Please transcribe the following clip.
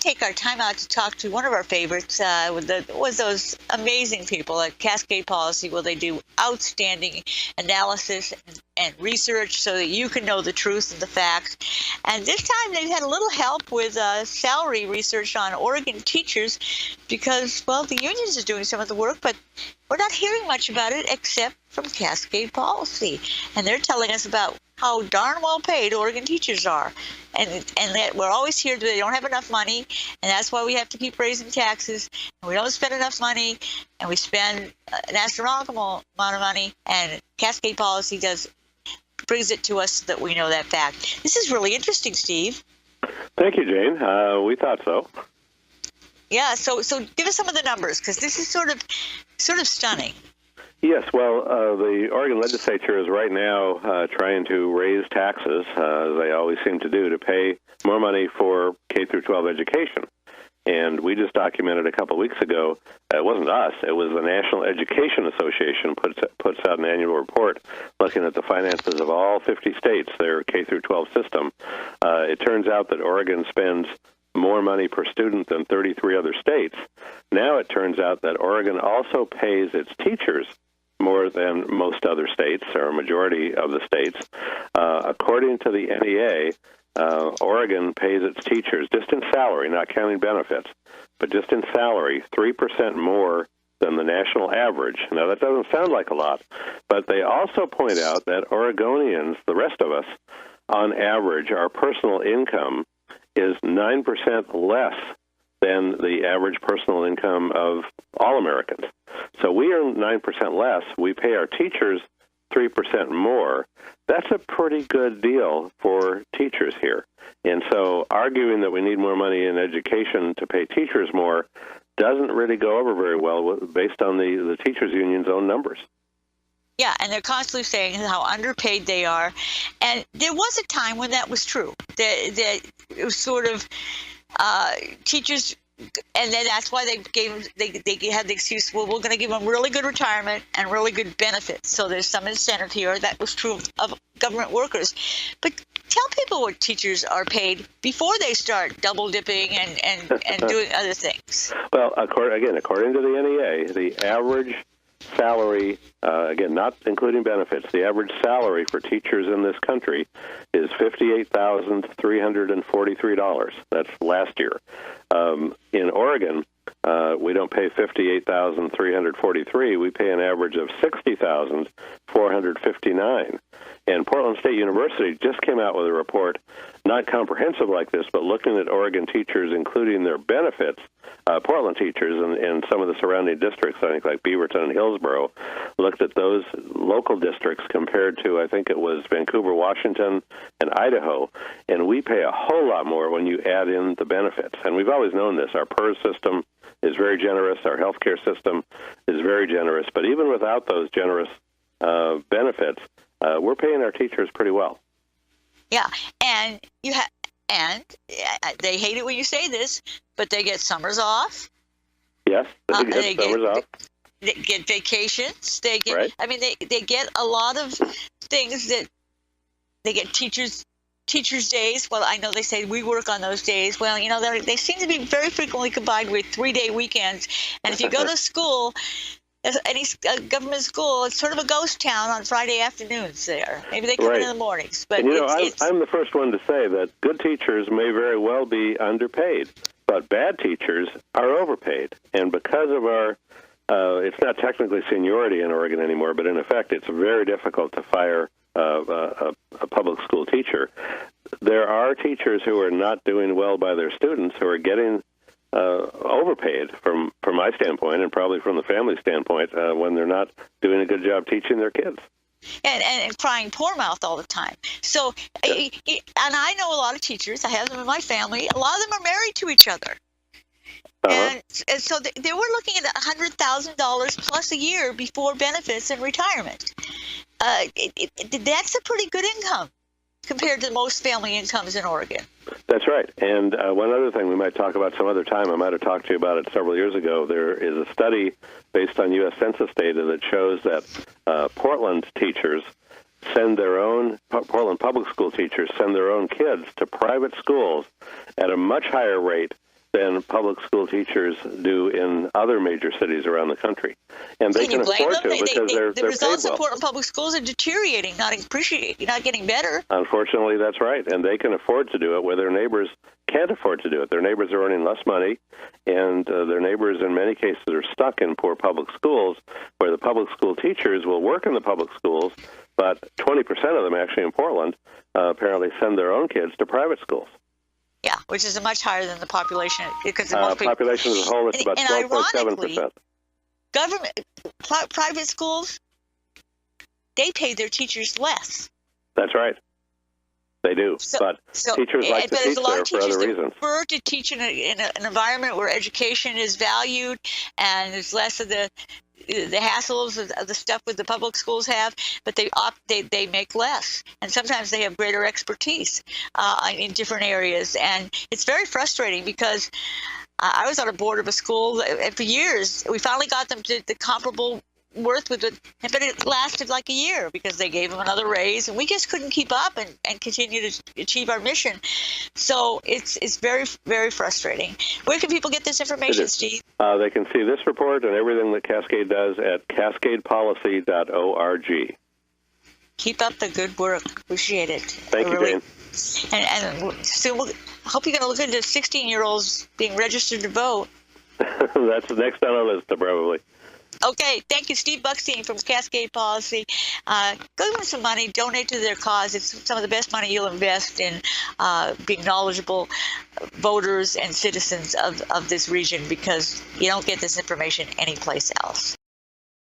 take our time out to talk to one of our favorites, was those amazing people at Cascade Policy, where they do outstanding analysis and research so that you can know the truth and the facts. And this time they've had a little help with salary research on Oregon teachers because, well, the unions are doing some of the work, but we're not hearing much about it except from Cascade Policy. And they're telling us about how darn well paid Oregon teachers are. And that we're always here that they don't have enough money, and that's why we have to keep raising taxes. And we don't spend enough money, and we spend an astronomical amount of money, and Cascade Policy brings it to us so that we know that fact. This is really interesting, Steve. Thank you, Jane. We thought so. Yeah, so give us some of the numbers, because this is sort of stunning. Yes, well, the Oregon legislature is right now trying to raise taxes, as they always seem to do, to pay more money for K-12 education. And we just documented a couple of weeks ago, it wasn't us, it was the National Education Association puts out an annual report looking at the finances of all 50 states, their K-12 system. It turns out that Oregon spends more money per student than 33 other states. Now it turns out that Oregon also pays its teachers more than most other states, or a majority of the states. According to the NEA, Oregon pays its teachers, just in salary, not counting benefits, but just in salary, 3% more than the national average. Now, that doesn't sound like a lot, but they also point out that Oregonians, the rest of us, on average, our personal income is 9% less than the average personal income of all Americans. So we earn 9% less. We pay our teachers 3% more. That's a pretty good deal for teachers here. And so arguing that we need more money in education to pay teachers more doesn't really go over very well based on the teachers union's own numbers. Yeah, and they're constantly saying how underpaid they are. And there was a time when that was true. That it was sort of teachers, and then that's why they had the excuse, well, we're going to give them really good retirement and really good benefits. So there's some incentive here. That was true of government workers. But tell people what teachers are paid before they start double dipping and doing other things. Well, according to the NEA, the average salary, again, not including benefits, the average salary for teachers in this country is $58,343. That's last year. In Oregon, we don't pay $58,343. We pay an average of $60,459. And Portland State University just came out with a report, not comprehensive like this, but looking at Oregon teachers, including their benefits. Portland teachers and some of the surrounding districts, I think like Beaverton and Hillsborough, looked at those local districts compared to, I think it was Vancouver, Washington, and Idaho, and we pay a whole lot more when you add in the benefits. And we've always known this. Our PERS system is very generous. Our healthcare system is very generous. But even without those generous benefits, we're paying our teachers pretty well. Yeah, and they hate it when you say this, but they get summers off. Yes, they get summers off. They get vacations. They get. Right. I mean, they get a lot of things that they get. Teachers' days. Well, I know they say we work on those days. Well, you know, they seem to be very frequently combined with 3-day weekends. And if you go to school, any government school, it's sort of a ghost town on Friday afternoons there. Maybe they come in the mornings. But and, I'm the first one to say that good teachers may very well be underpaid, but bad teachers are overpaid. And because of our, it's not technically seniority in Oregon anymore, but in effect it's very difficult to fire a public school teacher. There are teachers who are not doing well by their students who are getting overpaid from my standpoint, and probably from the family standpoint, when they're not doing a good job teaching their kids. And crying poor mouth all the time. So, and I know a lot of teachers. I have them in my family. A lot of them are married to each other. And so they were looking at $100,000 plus a year before benefits and retirement. That's a pretty good income compared to most family incomes in Oregon. That's right. And one other thing we might talk about some other time, I might have talked to you about it several years ago. There is a study based on U.S. Census data that shows that Portland teachers send their own, Portland public school teachers send their own kids to private schools at a much higher rate than public school teachers do in other major cities around the country. And they can afford to because they're the results paid well. in Portland public schools are deteriorating, not getting better. Unfortunately, that's right. And they can afford to do it where their neighbors can't afford to do it. Their neighbors are earning less money, and their neighbors in many cases are stuck in poor public schools where the public school teachers will work in the public schools, but 20% of them actually in Portland apparently send their own kids to private schools. Yeah, which is much higher than the population. Because the population as a whole is about 12.7%. Private schools, they pay their teachers less. That's right. They do, but teachers like to teach there for other reasons. Prefer to teach in an environment where education is valued and there's less of the hassles of the stuff that the public schools have, but they make less, and sometimes they have greater expertise in different areas, and it's very frustrating because I was on a board of a school, and for years we finally got them to the comparable worth with it, but it lasted like a year because they gave them another raise, and we just couldn't keep up and continue to achieve our mission. So it's very, very frustrating. Where can people get this information, Steve? They can see this report and everything that Cascade does at cascadepolicy.org. Keep up the good work. Appreciate it. Thank you, Jayne. And soon I hope you're going to look into 16-year-olds being registered to vote. That's next on our list, probably. Okay, thank you, Steve Buckstein from Cascade Policy. Go give them some money, donate to their cause. It's some of the best money you'll invest in being knowledgeable voters and citizens of this region, because you don't get this information anyplace else.